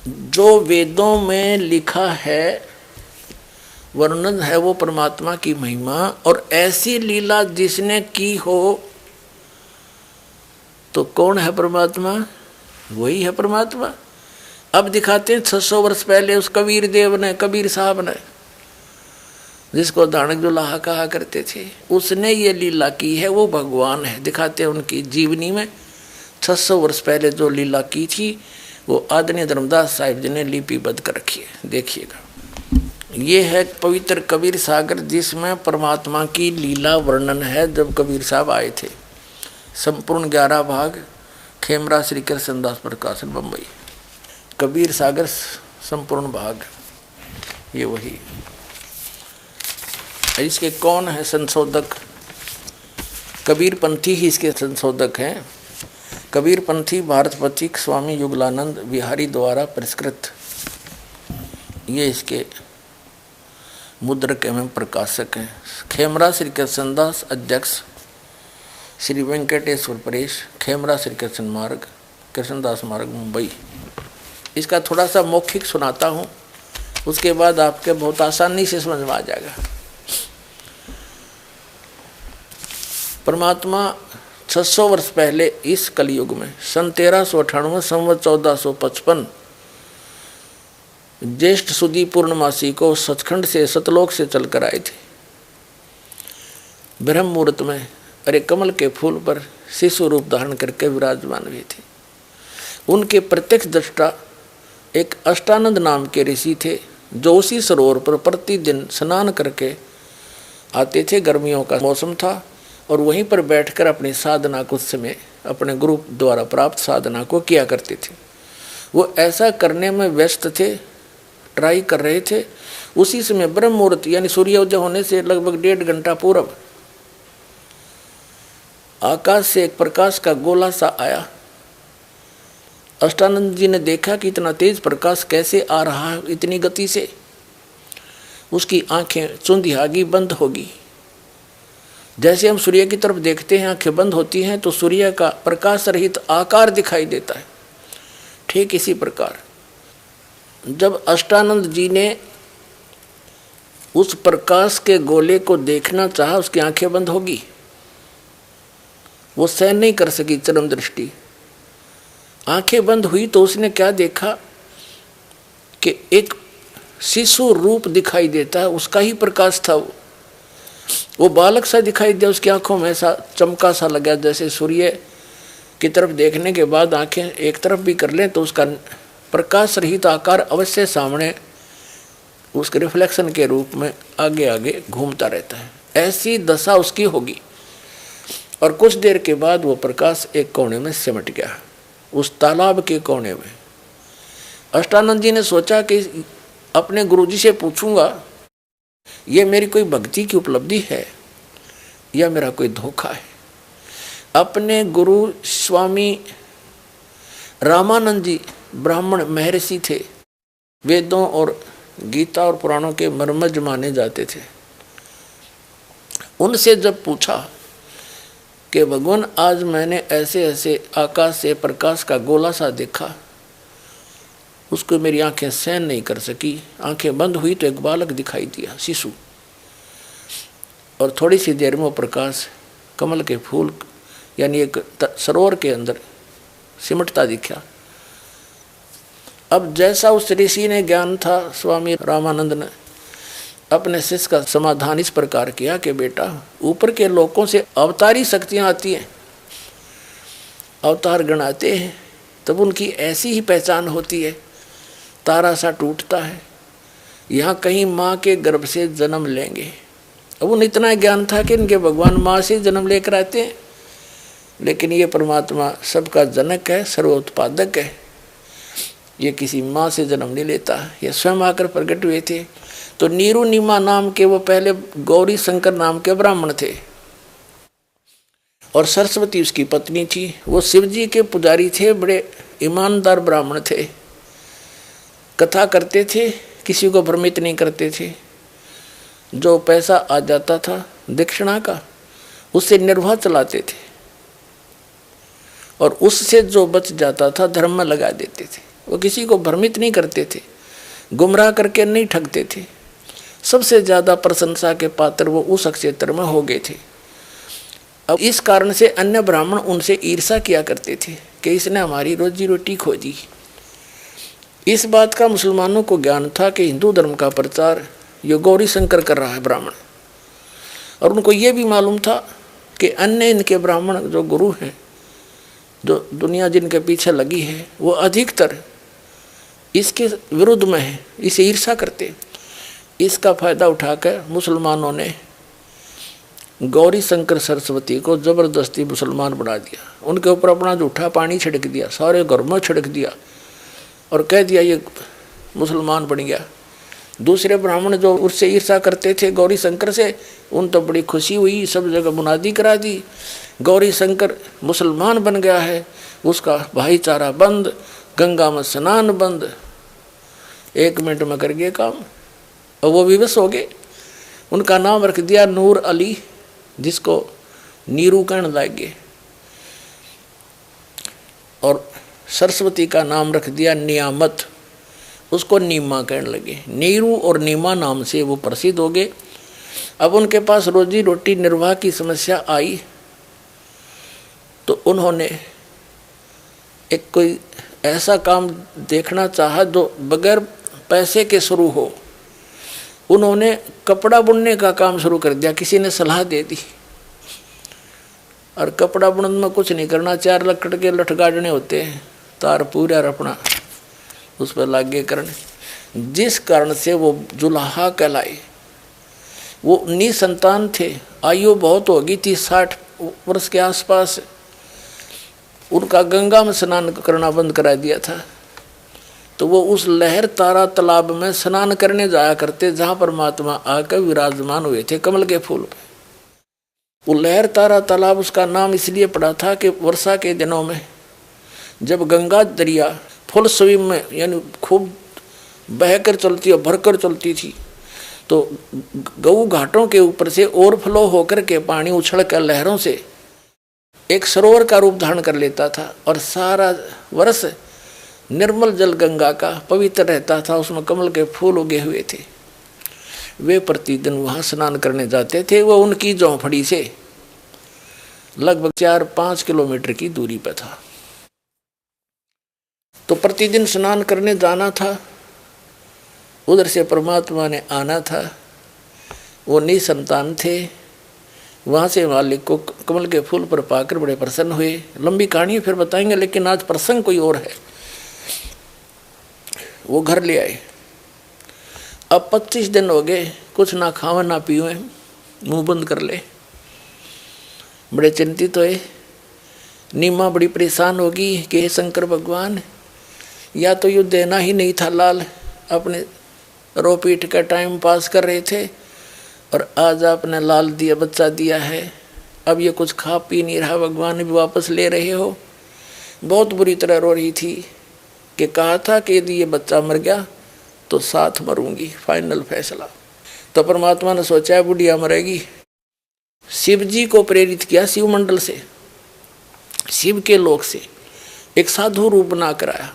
जो वेदों में लिखा है, वर्णन है वो परमात्मा की महिमा, और ऐसी लीला जिसने की हो तो कौन है परमात्मा? वही है परमात्मा। अब दिखाते हैं 600 वर्ष पहले उस कबीर देव ने, कबीर साहब ने, जिसको दानक जुलाहा कहा करते थे, उसने ये लीला की है, वो भगवान है। दिखाते हैं उनकी जीवनी में 600 वर्ष पहले जो लीला की थी, वो आदरणीय धर्मदास साहिब जी ने लिपिबद्ध कर रखी है। देखिएगा, ये है पवित्र कबीर सागर, जिसमें परमात्मा की लीला वर्णन है। जब कबीर साहब आए थे, संपूर्ण 11 भाग, खेमरा श्री कृष्णदास प्रकाशन, बम्बई। कबीर सागर संपूर्ण भाग, ये वही। इसके कौन है संशोधक? कबीर पंथी ही इसके संशोधक हैं। कबीर पंथी भारत पथिक स्वामी युगलानंद बिहारी द्वारा परिष्कृत, ये इसके मुद्रक एवं प्रकाशक हैं। खेमरा श्री कृष्णदास अध्यक्ष, श्री वेंकटेश्वर परेश, खेमरा श्री कृष्ण मार्ग, कृष्णदास मार्ग, मुंबई। इसका थोड़ा सा मौखिक सुनाता हूँ, उसके बाद आपके बहुत आसानी से समझ में आ जाएगा। परमात्मा 600 वर्ष पहले इस कलयुग में सन 1398 संवत 1455 ज्येष्ठ सुदी पूर्णमासी को सचखंड से, सतलोक से चलकर आए थे। ब्रह्म मुहूर्त में अरे कमल के फूल पर शिशु रूप धारण करके विराजमान हुए थे। उनके प्रत्यक्ष दृष्टा एक अष्टानंद नाम के ऋषि थे, जो उसी सरोवर पर प्रतिदिन स्नान करके आते थे। गर्मियों का मौसम था और वहीं पर बैठकर अपनी साधना को उस समय अपने गुरु द्वारा प्राप्त साधना को किया करते थे। वो ऐसा करने में व्यस्त थे, ट्राई कर रहे थे। उसी समय ब्रह्म मुहूर्त यानी सूर्योदय होने से लगभग 1.5 घंटा पूर्व आकाश से एक प्रकाश का गोला सा आया। अष्टानंद जी ने देखा कि इतना तेज प्रकाश कैसे आ रहा है इतनी गति से। उसकी आंखें चुंधियागी बंद होगी। जैसे हम सूर्य की तरफ देखते हैं, आंखें बंद होती हैं तो सूर्य का प्रकाश रहित आकार दिखाई देता है। ठीक इसी प्रकार जब अष्टानंद जी ने उस प्रकाश के गोले को देखना चाहा, उसकी आंखें बंद होगी। वो सहन नहीं कर सकी चरम दृष्टि। आंखें बंद हुई तो उसने क्या देखा कि एक शिशु रूप दिखाई देता है, उसका ही प्रकाश था। वो बालक सा दिखाई दिया। उसकी आंखों में ऐसा चमका सा लगा जैसे सूर्य की तरफ देखने के बाद आंखें एक तरफ भी कर लें तो उसका प्रकाश रहित आकार अवश्य सामने उसके रिफ्लेक्शन के रूप में आगे आगे घूमता रहता है। ऐसी दशा उसकी होगी। और कुछ देर के बाद वो प्रकाश एक कोने में सिमट गया, उस तालाब के कोने में। अष्टानंद जी ने सोचा कि अपने गुरुजी से पूछूंगा ये मेरी कोई भक्ति की उपलब्धि है या मेरा कोई धोखा है। अपने गुरु स्वामी रामानंद जी ब्राह्मण महर्षि थे, वेदों और गीता और पुराणों के मर्मज्ञ माने जाते थे। उनसे जब पूछा कि भगवान आज मैंने ऐसे ऐसे आकाश से प्रकाश का गोला सा देखा, उसको मेरी आंखें सहन नहीं कर सकी। आंखें बंद हुई तो एक बालक दिखाई दिया, शिशु। और थोड़ी सी देर में वो प्रकाश कमल के फूल यानी एक सरोवर के अंदर सिमटता दिखा। अब जैसा उस ऋषि ने ज्ञान था, स्वामी रामानंद ने अपने शिष्य का समाधान इस प्रकार किया कि बेटा, ऊपर के लोकों से अवतारी शक्तियाँ आती हैं, अवतार गणाते हैं, तब उनकी ऐसी ही पहचान होती है। तारा सा टूटता है, यहाँ कहीं माँ के गर्भ से जन्म लेंगे। अब उन्हें इतना ज्ञान था कि इनके भगवान माँ से जन्म लेकर आते हैं, लेकिन ये परमात्मा सबका जनक है, सर्वोत्पादक है। ये किसी माँ से जन्म नहीं लेता, ये स्वयं आकर प्रकट हुए थे। तो नीरू नीमा नाम के वो पहले गौरी शंकर नाम के ब्राह्मण थे और सरस्वती उसकी पत्नी थी। वो शिवजी के पुजारी थे, बड़े ईमानदार ब्राह्मण थे। कथा करते थे, किसी को भ्रमित नहीं करते थे। जो पैसा आ जाता था दक्षिणा का, उससे निर्वाह चलाते थे और उससे जो बच जाता था धर्म में लगा देते थे। वो किसी को भ्रमित नहीं करते थे, गुमराह करके नहीं ठगते थे। सबसे ज़्यादा प्रशंसा के पात्र वो उस क्षेत्र में हो गए थे। अब इस कारण से अन्य ब्राह्मण उनसे ईर्ष्या किया करते थे कि इसने हमारी रोजी रोटी खोजी। इस बात का मुसलमानों को ज्ञान था कि हिंदू धर्म का प्रचार ये गौरी शंकर कर रहा है ब्राह्मण। और उनको ये भी मालूम था कि अन्य इनके ब्राह्मण जो गुरु हैं, जो दुनिया जिनके पीछे लगी है, वो अधिकतर इसके विरुद्ध में है, इसे ईर्ष्या करते। इसका फायदा उठाकर मुसलमानों ने गौरी शंकर सरस्वती को जबरदस्ती मुसलमान बना दिया। उनके ऊपर अपना जूठा पानी छिड़क दिया, सारे घर में छिड़क दिया और कह दिया ये मुसलमान बन गया। दूसरे ब्राह्मण जो उससे ईर्ष्या करते थे गौरी शंकर से, उन तो बड़ी खुशी हुई, सब जगह मुनादी करा दी, गौरी शंकर मुसलमान बन गया है, उसका भाईचारा बंद, गंगा में स्नान बंद। 1 मिनट में कर गए काम और वो विवश हो गए। उनका नाम रख दिया नूर अली, जिसको नीरू कहने लगे, और सरस्वती का नाम रख दिया नियामत, उसको नीमा कहने लगे। नीरू और नीमा नाम से वो प्रसिद्ध हो गए। अब उनके पास रोजी रोटी निर्वाह की समस्या आई तो उन्होंने एक कोई ऐसा काम देखना चाहा जो बगैर पैसे के शुरू हो। उन्होंने कपड़ा बुनने का काम शुरू कर दिया। किसी ने सलाह दे दी, और कपड़ा बुनने में कुछ नहीं करना, 4 लकड़ के लठ गाड़ने होते हैं, तार पूरा अपना उस पर लागे करने। जिस कारण से वो जुलाहा कहलाए। वो निसंतान थे, आयु बहुत होगी थी, 60 वर्ष के आसपास। उनका गंगा में स्नान करना बंद करा दिया था, तो वो उस लहर तारा तालाब में स्नान करने जाया करते जहाँ परमात्मा आकर विराजमान हुए थे कमल के फूल पे। वो लहर तारा तालाब उसका नाम इसलिए पड़ा था कि वर्षा के दिनों में जब गंगा दरिया फुल स्विम में यानी खूब बहकर चलती और भरकर चलती थी, तो गऊ घाटों के ऊपर से ओवरफ्लो होकर के पानी उछल कर लहरों से एक सरोवर का रूप धारण कर लेता था और सारा वर्ष निर्मल जल गंगा का पवित्र रहता था। उसमें कमल के फूल उगे हुए थे। वे प्रतिदिन वहाँ स्नान करने जाते थे। वो उनकी झोंपड़ी से लगभग 4-5 किलोमीटर की दूरी पर था। तो प्रतिदिन स्नान करने जाना था, उधर से परमात्मा ने आना था। वो निसंतान थे। वहाँ से मालिक को कमल के फूल पर पाकर बड़े प्रसन्न हुए। लंबी कहानी फिर बताएंगे, लेकिन आज प्रसंग कोई और है। वो घर ले आए। अब 25 दिन हो गए, कुछ ना खावे ना पीवे, मुंह बंद कर ले। बड़े चिंतित हुए। नीमा बड़ी परेशान होगी कि हे शंकर भगवान, या तो यू देना ही नहीं था लाल, अपने रो पीट का टाइम पास कर रहे थे, और आज आपने लाल दिया, बच्चा दिया है, अब ये कुछ खा पी नहीं रहा, भगवान भी वापस ले रहे हो। बहुत बुरी तरह रो रही थी कि कहा था कि यदि ये बच्चा मर गया तो साथ मरूंगी, फाइनल फैसला। तो परमात्मा ने सोचा है बुढ़िया मरेगी। शिव जी को प्रेरित किया, शिव मंडल से, शिव के लोक से एक साधु रूप बना कर आया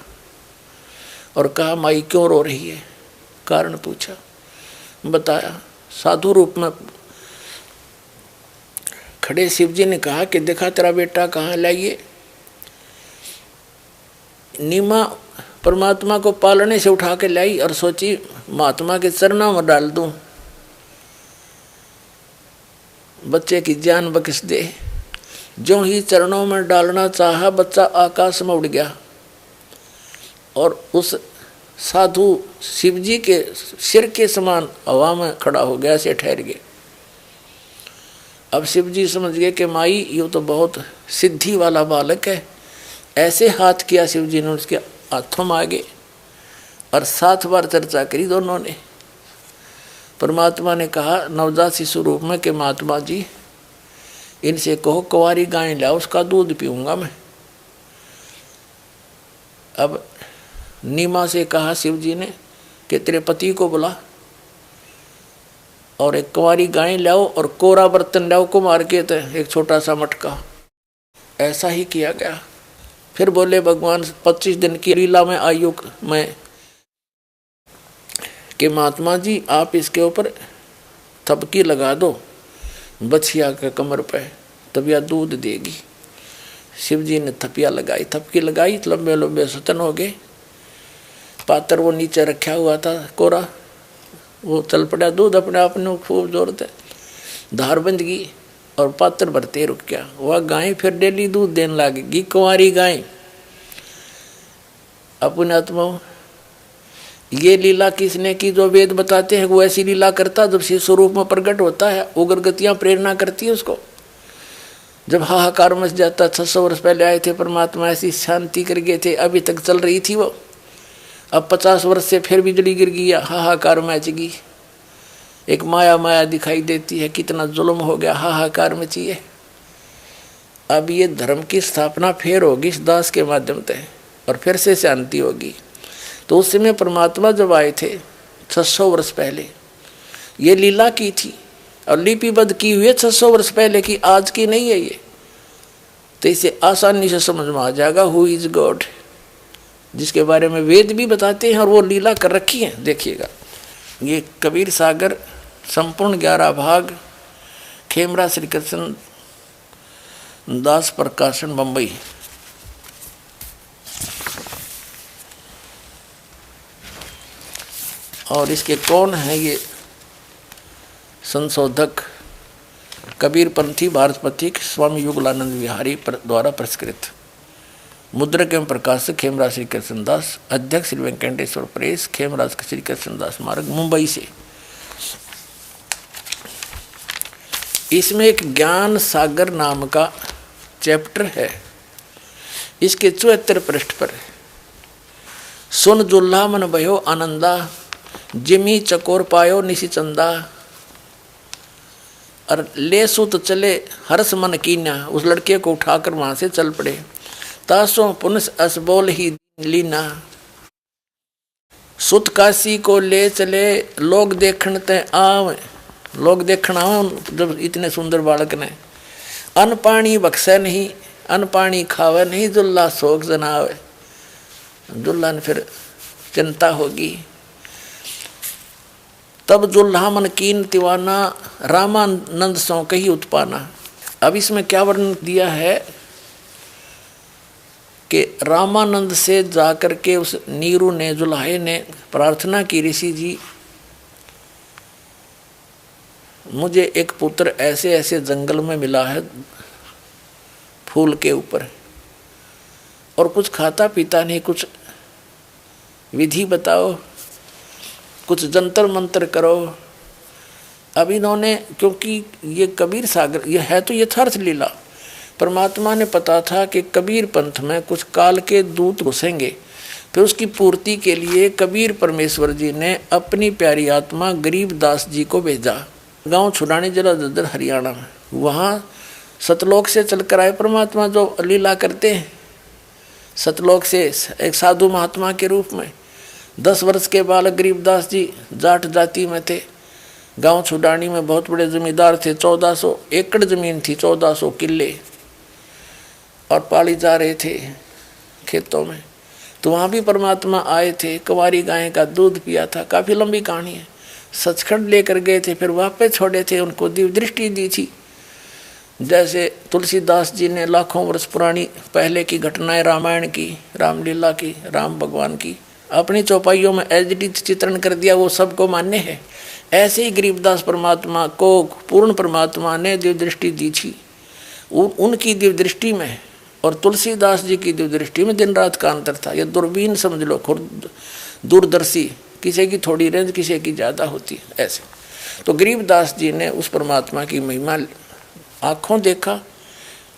और कहा माई क्यों रो रही है, कारण पूछा, बताया। साधु रूप में खड़े शिव जी ने कहा कि देखा तेरा बेटा कहाँ, लाइए। नीमा परमात्मा को पालने से उठा के लाई और सोची महात्मा के चरणों में डाल दूं, बच्चे की जान बख्श दे। जो ही चरणों में डालना चाहा, बच्चा आकाश में उड़ गया और उस साधु शिव जी के सिर के समान हवा में खड़ा हो गया, से ठहर गए। अब शिव जी समझ गए कि माई ये तो बहुत सिद्धि वाला बालक है। ऐसे हाथ किया शिव जी ने उसके हाथों में आगे, और 7 बार चर्चा करी दोनों ने। परमात्मा ने कहा नवजात शिशु रूप में कि महात्मा जी इनसे कहो कुंवारी गाय लाओ, उसका दूध पीऊंगा मैं। अब नीमा से कहा शिव जी ने कि तेरे पति को बुला और एक कुंवारी गाय लाओ और कोरा बर्तन लाओ को मार के, तो एक छोटा सा मटका। ऐसा ही किया गया। फिर बोले भगवान 25 दिन की लीला में आयु में कि महात्मा जी आप इसके ऊपर थपकी लगा दो बछिया के कमर पे, तब यह दूध देगी। शिव जी ने थपिया लगाई, थपकी लगाई, लंबे लंबे सतन हो गए। पात्र वो नीचे रखा हुआ था कोरा, वो चल पड़ा, दूध अपने आप ने खूब जोर से धार बंध गई और पात्र भरते रुक गया। वह गाय फिर डेली दूध देने लगेगी, कुंवारी गाय। अपने आत्मा ये लीला किसने की जो वेद बताते हैं, वो ऐसी लीला करता जब शिव स्वरूप में प्रकट होता है। उग्र गतियां प्रेरणा करती है उसको। जब हाहाकार मच जाता, 600 वर्ष पहले आए थे परमात्मा, ऐसी शांति कर गए थे, अभी तक चल रही थी वो। अब 50 वर्ष से फिर बिजली गिर गई, हाहाकार मच गई। एक माया माया दिखाई देती है, कितना जुल्म हो गया, हाहाकार मचिए। अब ये धर्म की स्थापना फिर होगी इस दास के माध्यम से, और फिर से शांति होगी। तो उस समय परमात्मा जब आए थे 600 वर्ष पहले, ये लीला की थी और लिपिबद्ध की हुई है 600 वर्ष पहले की, आज की नहीं है ये। तो इसे आसानी से समझ में आ जाएगा हु इज गॉड, जिसके बारे में वेद भी बताते हैं और वो लीला कर रखी है। देखिएगा, ये कबीर सागर संपूर्ण 11 भाग, खेमरा श्री कृष्ण दास प्रकाशन, बम्बई। और इसके कौन है ये संशोधक? कबीर पंथी भारत पथिक स्वामी युगलानंद विहारी द्वारा पुरस्कृत। मुद्रक एवं प्रकाशक खेमराज श्री कृष्णदास, अध्यक्ष श्री वेंकटेश्वर प्रेस, खेमराज श्री कृष्णदास मार्ग, मुंबई से। इसमें एक ज्ञान सागर नाम का चैप्टर है। इसके 74 पृष्ठ पर सुन जुल्हा मन भयो आनंदा, जिमी चकोर पायो निशि चंदा, और ले सुत चले हर्ष मन कीन्या, उस लड़के को उठाकर वहां से चल पड़े। तासो पुनस असबोल ही लीना, सुत काशी को ले चले, लोग देखण ते आव, लोग देखण आव जब इतने सुंदर बालक ने। अन्न पानी बख्शे नहीं, अन्न पानी खावे नहीं, जुल्ला शोक जनावे। जुल्ला ने फिर चिंता होगी। तब जुल्हा मन कीन तिवाना, रामानंद सो कही उत्पाना। अब इसमें क्या वर्णन दिया है कि रामानंद से जाकर के उस नीरू ने, जुल्हे ने प्रार्थना की, ऋषि जी मुझे एक पुत्र ऐसे ऐसे जंगल में मिला है फूल के ऊपर, और कुछ खाता पीता नहीं, कुछ विधि बताओ, कुछ जंतर मंत्र करो। अब इन्होंने, क्योंकि ये कबीर सागर ये है तो यथार्थ लीला, परमात्मा ने पता था कि कबीर पंथ में कुछ काल के दूत घुसेंगे, फिर उसकी पूर्ति के लिए कबीर परमेश्वर जी ने अपनी प्यारी आत्मा गरीबदास जी को भेजा। गांव छुड़ाने जिला ददर हरियाणा में, वहाँ सतलोक से चलकर आए परमात्मा जो लीला करते हैं। सतलोक से एक साधु महात्मा के रूप में 10 वर्ष के बालक गरीबदास जी जाट जाति में थे। गांव छुड़ानी में बहुत बड़े जमींदार थे, 1400 एकड़ जमीन थी, 1400 किले, और पाली जा रहे थे खेतों में। तो वहाँ भी परमात्मा आए थे, कुंवारी गाय का दूध पिया था। काफ़ी लंबी कहानी है। सचखंड लेकर गए थे, फिर वापस छोड़े थे, उनको दिव्य दृष्टि दी थी। जैसे तुलसीदास जी ने लाखों वर्ष पुरानी पहले की घटनाएं रामायण की, रामलीला की, राम भगवान की अपनी चौपाइयों में एडिट चित्रण कर दिया, वो सबको मान्य है। ऐसे ही गरीबदास परमात्मा को पूर्ण परमात्मा ने दिव्य दृष्टि दी थी। उनकी दिव्य दृष्टि में और तुलसीदास जी की दिव्य दृष्टि में दिन रात का अंतर था। ये दूरबीन समझ लो, दूरदर्शी, किसी की थोड़ी रेंज किसी की ज़्यादा होती है। ऐसे तो गरीबदास जी ने उस परमात्मा की महिमा आँखों देखा,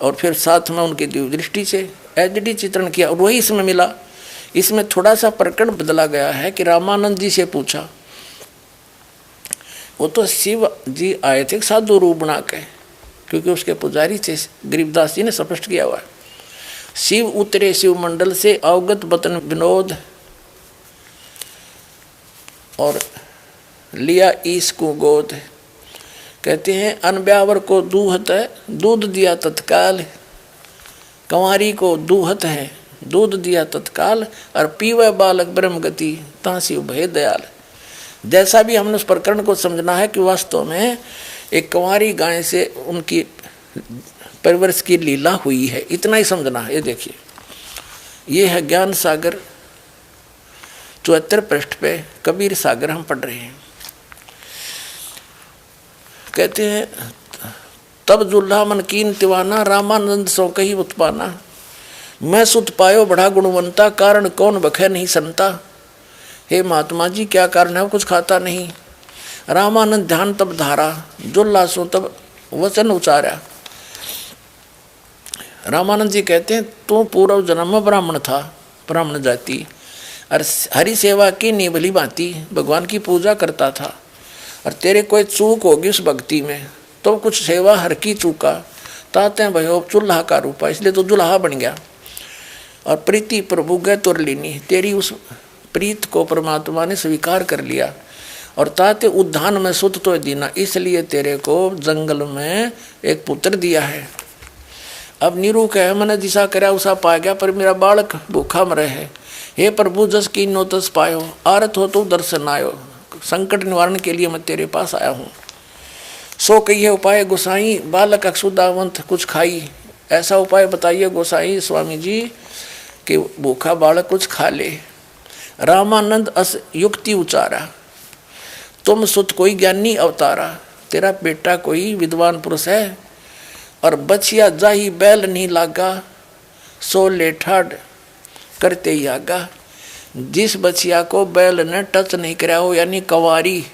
और फिर साथ में उनकी दिव्य दृष्टि से एचडी चित्रण किया, और वही इसमें मिला। इसमें थोड़ा सा प्रकरण बदला गया है कि रामानंद जी से पूछा, वो तो शिव जी आए थे साधु रूप बना के, क्योंकि उसके पुजारी थे। गरीबदास जी ने स्पष्ट किया हुआ है, शिव उतरे शिव मंडल से अवगत बतन विनोद, और लिया ईश को गोद। कहते हैं अनब्यावर को दूहत है, दूध दिया तत्काल, कंवारी को दूहत है, दूध दिया तत्काल, और पीवे बालक ब्रह्म गति, तांसी भय दयाल। जैसा भी हमने उस प्रकरण को समझना है कि वास्तव में एक कंवारी गाय से उनकी परिवर्ष की लीला हुई है, इतना ही समझना है। ये देखिए, ये है ज्ञान सागर 74 पृष्ठ पे कबीर सागर हम पढ़ रहे हैं। कहते हैं तब जुल्हा मन कीन तिवाना, रामानंद सो कही उत्पाना। मैं सुत पायो बड़ा गुणवंता, कारण कौन बखे नहीं संता। हे महात्मा जी, क्या कारण है, कुछ खाता नहीं। रामानंद ध्यान तब धारा, जुल्हा सो तब वचन उचारा। रामानंद जी कहते हैं तू पूर्व जन्म में ब्राह्मण था, ब्राह्मण जाति, और हरि सेवा की निभली भांति भगवान की पूजा करता था, और तेरे कोई चूक होगी उस भक्ति में, तो कुछ सेवा हर की चूका, ताते भयो चूल्हा का रूपा, इसलिए तो जुल्हा बन गया। और प्रीति प्रभु गए तुरलिनी, तेरी उस प्रीत को परमात्मा ने स्वीकार कर लिया, और ताते उद्यान में सुत तो दीना, इसलिए तेरे को जंगल में एक पुत्र दिया है। अब नीरू कहे मैंने दिशा करा उसा पा गया, पर मेरा बालक भूखा मरे है। हे प्रभु जस की नो तस पायो, आरत हो तो दर्शन आयो, संकट निवारण के लिए मैं तेरे पास आया हूँ। सो कहिए उपाय गोसाई, बालक अक्षुदावंत कुछ खाई। ऐसा उपाय बताइए गोसाई स्वामी जी कि भूखा बालक कुछ खा ले। रामानंद अस युक्ति उचारा, तुम सुत कोई ज्ञानी अवतारा, तेरा बेटा कोई विद्वान पुरुष है, और बचिया जाही बैल नहीं लागा, सो ले ठाड करते ही आगा। जिस बछिया को बैल ने टच नहीं कराया हो यानी कंवारी,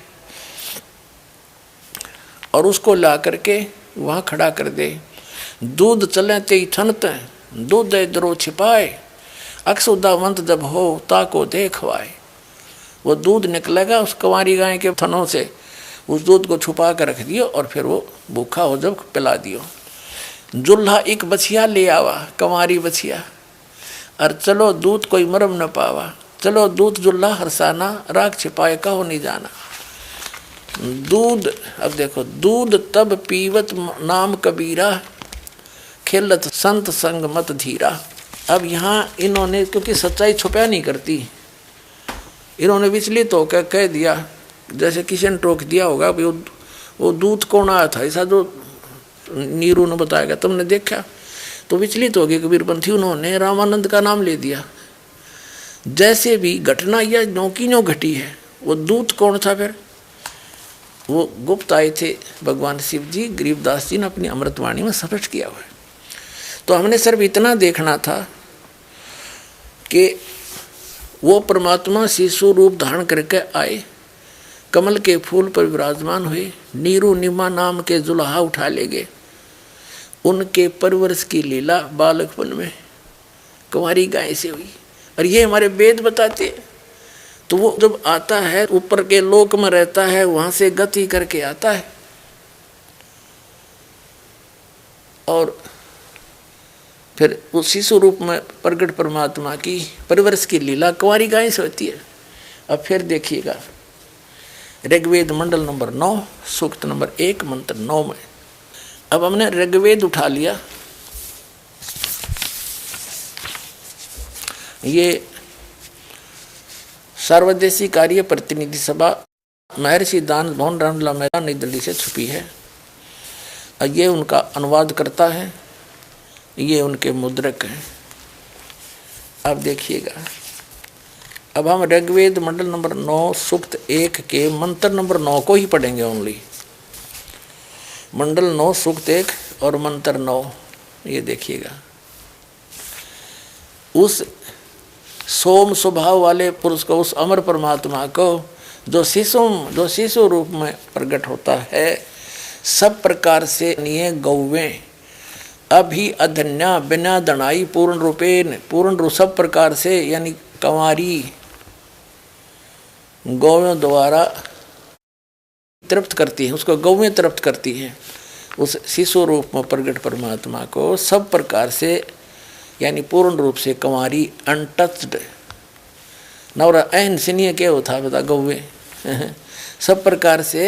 और उसको ला करके वहां खड़ा कर दे। दूध चले ते छनत दूध इधरों छिपाए, अक्सुदावंत जब हो ताको देखवाए। वो दूध निकलेगा उस कंवारी गाय के थनों से, उस दूध को छुपा कर रख दियो और फिर वो भूखा हो जब पिला दियो। जुल्हा एक बछिया ले आवा, कंवारी बछिया, और चलो दूध कोई मरम न पावा। चलो दूध जुल्हा हरसाना, राख छिपाए कहो नहीं जाना। दूध, अब देखो, दूध तब पीवत नाम कबीरा, खेलत संत संग मत धीरा। अब यहाँ इन्होंने, क्योंकि सच्चाई छुपा नहीं करती, इन्होंने विचलित होकर कह दिया, जैसे किसी ने टोक दिया होगा भाई वो दूध कौन आया था, ऐसा जो नीरू ने बताएगा तुमने देखा, तो विचलित हो गए कबीरपंथी, उन्होंने रामानंद का नाम ले दिया। जैसे भी घटना यह नौकी नो घटी है, वो दूत कौन था फिर? वो गुप्त आए थे भगवान शिव जी, गरीबदास जी ने अपनी अमृतवाणी में स्पष्ट किया हुआ है। तो हमने सिर्फ इतना देखना था कि वो परमात्मा शिशु रूप धारण करके आए, कमल के फूल पर विराजमान हुए, नीरू निमा नाम के जुल्हा उठा ले गए। उनके परवरिश की लीला बालकपन में कुंवारी गाय से हुई, और ये हमारे वेद बताते हैं। तो वो जब आता है ऊपर के लोक में रहता है, वहां से गति करके आता है, और फिर उस शिशु रूप में प्रगट परमात्मा की परवरिश की लीला कुंवारी गाय से होती है। अब फिर देखिएगा ऋग्वेद मंडल नंबर 9 सूक्त नंबर 1 मंत्र 9 में। अब हमने ऋग्वेद उठा लिया, ये सर्वदेशी कार्य प्रतिनिधि सभा महर्षि दान भवन रामला मैदान नई दिल्ली से छुपी है। ये उनका अनुवाद करता है, ये उनके मुद्रक हैं। अब देखिएगा, अब हम ऋग्वेद मंडल नंबर 9 सूक्त 1 के मंत्र नंबर 9 को ही पढ़ेंगे ओनली। मंडल 9 सूक्त 1 और मंत्र 9, ये देखिएगा। उस सोम स्वभाव वाले पुरुष को, उस अमर परमात्मा को, जो शिशु रूप में प्रकट होता है, सब प्रकार से निये गौवें अभी अधन्या बिना दणाई पूर्ण रूपेन, पूर्ण रूप सब प्रकार से यानी कंवारी गौवें द्वारा तृप्त करती है, उसको गौवें तृप्त करती हैं। उस शिशु रूप में प्रकट परमात्मा को सब प्रकार से यानी पूर्ण रूप से कंवारी अनटच्ड नवरा ऐन सिनिय क्या होता बता गौवे सब प्रकार से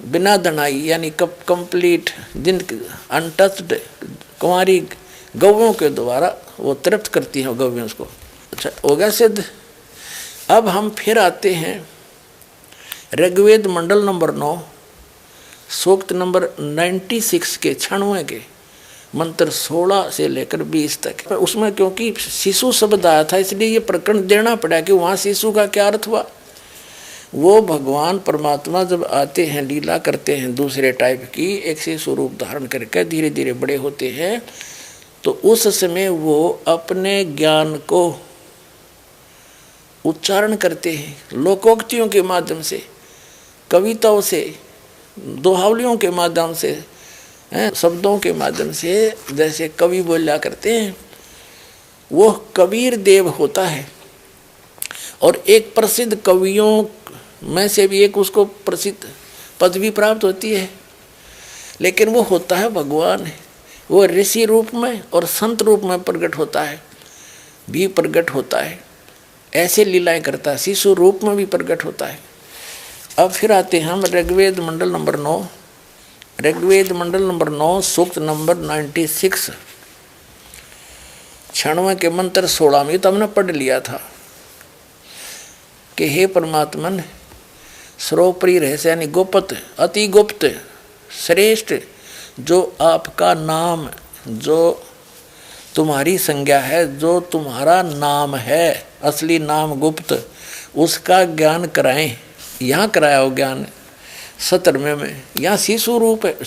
बिना दनाई यानी कंप्लीट जिन अनटच्ड कुंवारी गौवों के द्वारा वो तृप्त करती हैं गौवें उसको। अच्छा हो गया सिद्ध। अब हम फिर आते हैं ऋग्वेद मंडल नंबर 9 सूक्त नंबर 96 के 96 के मंत्र 16 से लेकर 20 तक। उसमें क्योंकि शिशु शब्द आया था इसलिए ये प्रकरण देना पड़ा कि वहाँ शिशु का क्या अर्थ हुआ। वो भगवान परमात्मा जब आते हैं लीला करते हैं दूसरे टाइप की, एक शिशु रूप धारण करके धीरे धीरे बड़े होते हैं, तो उस समय वो अपने ज्ञान को उच्चारण करते हैं लोकोक्तियों के माध्यम से, कविताओं से, दोहावलियों के माध्यम से, शब्दों के माध्यम से, जैसे कवि बोला करते हैं। वो कबीर देव होता है और एक प्रसिद्ध कवियों में से भी एक उसको प्रसिद्ध पदवी प्राप्त होती है, लेकिन वो होता है भगवान। वो ऋषि रूप में और संत रूप में प्रकट होता है, भी प्रकट होता है, ऐसे लीलाएं करता है, शिशु रूप में भी प्रकट होता है। अब फिर आते हैं हम ऋग्वेद मंडल नंबर 9, ऋग्वेद मंडल नंबर 9 सूक्त नंबर 96 96 के मंत्र 16 में तो हमने पढ़ लिया था कि हे परमात्मन सर्वोपरि रहस्य यानी गुप्त अति गुप्त श्रेष्ठ जो आपका नाम, जो तुम्हारी संज्ञा है, जो तुम्हारा नाम है, असली नाम गुप्त, उसका ज्ञान कराएं। यहाँ कराया हो ज्ञान 17वें में। यहाँ शिशु रूप है,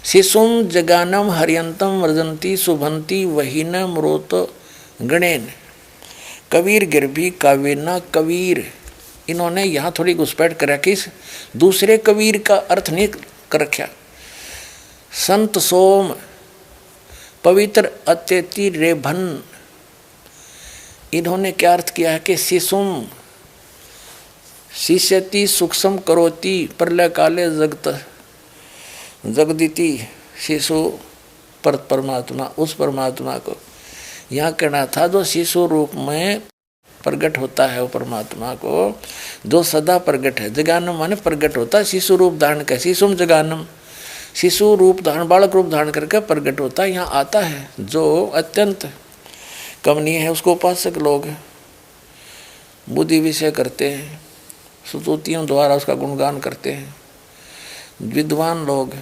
शिशुम जगानम हरियंतम व्रजंती शुभंती वहीन मृत गणेन, कबीर गिरभी कावेना कबीर। इन्होंने यहाँ थोड़ी घुसपैठ कर रखी, दूसरे कबीर का अर्थ नहीं कर रखा। संत सोम पवित्र अत्यति रेभन, इन्होंने क्या अर्थ किया है कि शिशुम शिष्यति सूक्ष्म करोति प्रलय काले जगत जगदिति शिशु पर परमात्मा, उस परमात्मा को यहाँ कहना था जो शिशु रूप में प्रकट होता है, वो परमात्मा को जो सदा प्रकट है। जगानम माने प्रकट होता है, शिशु रूप धारण कर, शिशुम जगानम, शिशु रूप धारण बालक रूप धारण करके प्रकट होता है, यहाँ आता है। जो अत्यंत कमनीय है उसको उपासक लोग बुद्धि विषय करते हैं, स्तुतियों द्वारा उसका गुणगान करते हैं। विद्वान लोग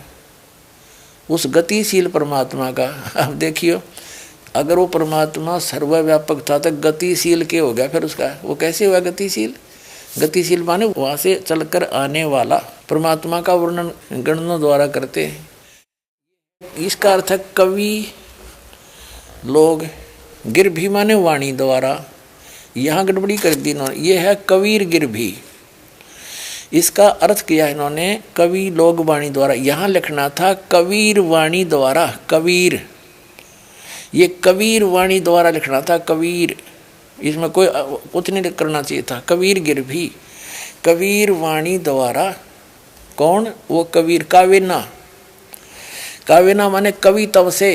उस गतिशील परमात्मा का, अब देखियो अगर वो परमात्मा सर्वव्यापक था तो गतिशील के हो गया फिर उसका, वो कैसे हुआ गतिशील? गतिशील माने वहाँ से चलकर आने वाला परमात्मा का वर्णन गणनों द्वारा करते हैं। इसका अर्थ है कवि लोग, गिरभी माने वाणी द्वारा, यहाँ गड़बड़ी कर दी इन्होंने, ये है कबीर गिरभी। इसका अर्थ किया इन्होंने कवि लोग वाणी द्वारा, यहाँ लिखना था कबीर वाणी द्वारा, कबीर, ये कबीर वाणी द्वारा लिखना था कबीर, इसमें कोई कुछ नहीं करना चाहिए था। कबीर गिरभी, कबीर वाणी द्वारा, कौन? वो कबीर। कावेना, कावेना माने कवि तव से,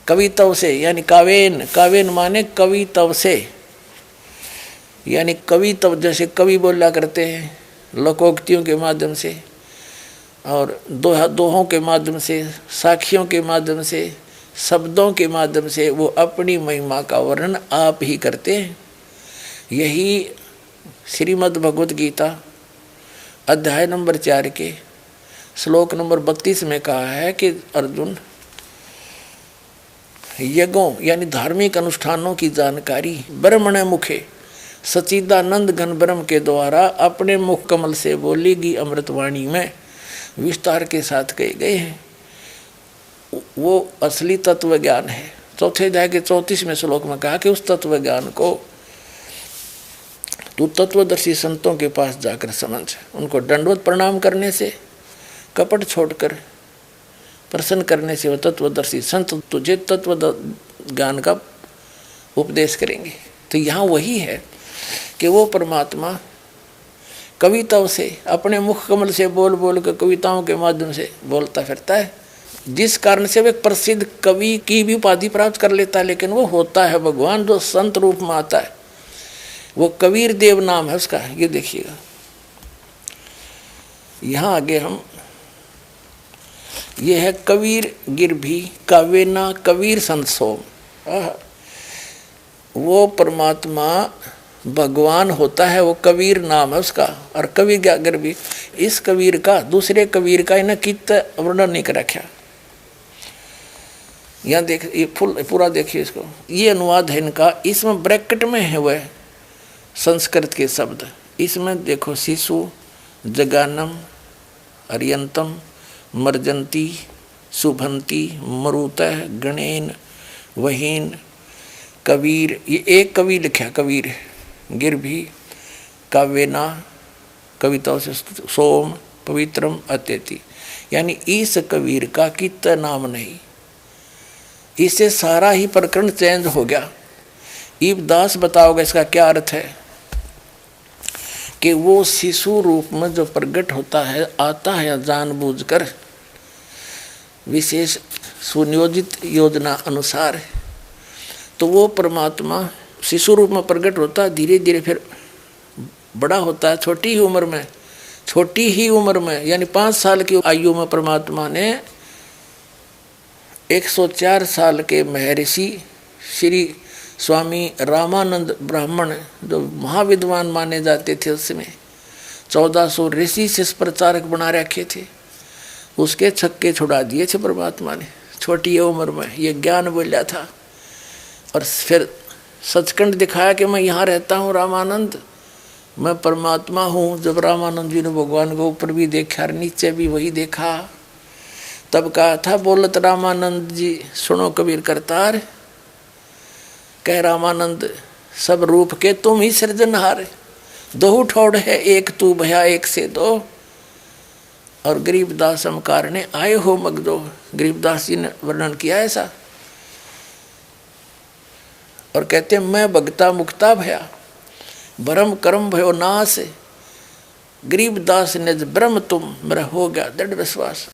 कवि तव से यानी कावेन, कावेन माने कवि तव से, यानी कवि तब जैसे कवि बोला करते हैं लोकोक्तियों के माध्यम से और दोहों के माध्यम से, साखियों के माध्यम से, शब्दों के माध्यम से वो अपनी महिमा का वर्णन आप ही करते हैं। यही श्रीमद् भगवत गीता अध्याय नंबर 4 के श्लोक नंबर 32 में कहा है कि अर्जुन यज्ञों यानी धार्मिक अनुष्ठानों की जानकारी ब्रह्मण मुखे सच्चिदानंद घन ब्रह्म के द्वारा अपने मुख कमल से बोलेगी अमृतवाणी में विस्तार के साथ कहे गए हैं। वो असली तत्व ज्ञान है। चौथे अध्याय के 34वें श्लोक में कहा कि उस तत्व ज्ञान को तू तत्वदर्शी संतों के पास जाकर समझ, उनको दंडवत प्रणाम करने से, कपट छोड़कर प्रसन्न करने से वो तत्वदर्शी संत तुझे तत्व ज्ञान का उपदेश करेंगे। तो यहाँ वही है कि वो परमात्मा कविताओं से, अपने मुख कमल से बोल बोल कर कविताओं के माध्यम से बोलता फिरता है, जिस कारण से वो एक प्रसिद्ध कवि की भी उपाधि प्राप्त कर लेता है। लेकिन वो होता है भगवान जो संत रूप में आता है, वो कबीर देव नाम है उसका। ये देखिएगा यहाँ आगे हम, ये है कबीर गिरभी कावेना कबीर संत सोम। वो परमात्मा भगवान होता है, वो कबीर नाम है उसका। और कबीर क्या गिरभी, इस कबीर का दूसरे कबीर का इन्हें कित वर्णन नहीं कर रखा। यहाँ देख, ये फुल पूरा देखिए इसको, ये अनुवाद है इनका। इसमें ब्रैकेट में है वह संस्कृत के शब्द। इसमें देखो शिशु, जगानम, अर्यंतम, मर्जंती, शुभंती, मरुतः, गणेन, वहीन, कबीर, ये एक कवि लिखा कबीर गिरभी कावेना कविताओं से सोम पवित्रम अत्यति, यानी इस कबीर का कित नाम नहीं। इससे सारा ही प्रकरण चेंज हो गया। ईबदास बताओगे इसका क्या अर्थ है कि वो शिशु रूप में जो प्रकट होता है, आता है जानबूझकर विशेष सुनियोजित योजना अनुसार, तो वो परमात्मा शिशु रूप में प्रकट होता है, धीरे धीरे फिर बड़ा होता है। छोटी ही उम्र में यानी 5 साल की आयु में परमात्मा ने 104 साल के महर्षि श्री स्वामी रामानंद ब्राह्मण, जो महाविद्वान माने जाते थे उस समय, 1400 ऋषि से प्रचारक बना रखे थे, उसके छक्के छुड़ा दिए थे परमात्मा ने छोटी उम्र में। ये ज्ञान बोला था और फिर सचखंड दिखाया कि मैं यहाँ रहता हूँ रामानंद, मैं परमात्मा हूँ। जब रामानंद जी ने भगवान को ऊपर भी देखा और नीचे भी वही देखा, तब कहा था बोलत रामानंद जी सुनो कबीर करतार, कह रामानंद सब रूप के तुम ही सृजनहार, दो ठोड़ है एक तू भया एक से दो। और गरीबदास समकार ने आए हो मगदो, गरीबदास जी ने वर्णन किया ऐसा। और कहते हैं मैं भगता मुक्ता भया, भरम कर्म भयो नाश, गरीबदास ने ब्रह्म तुम मेरा हो गया दृढ़ विश्वास।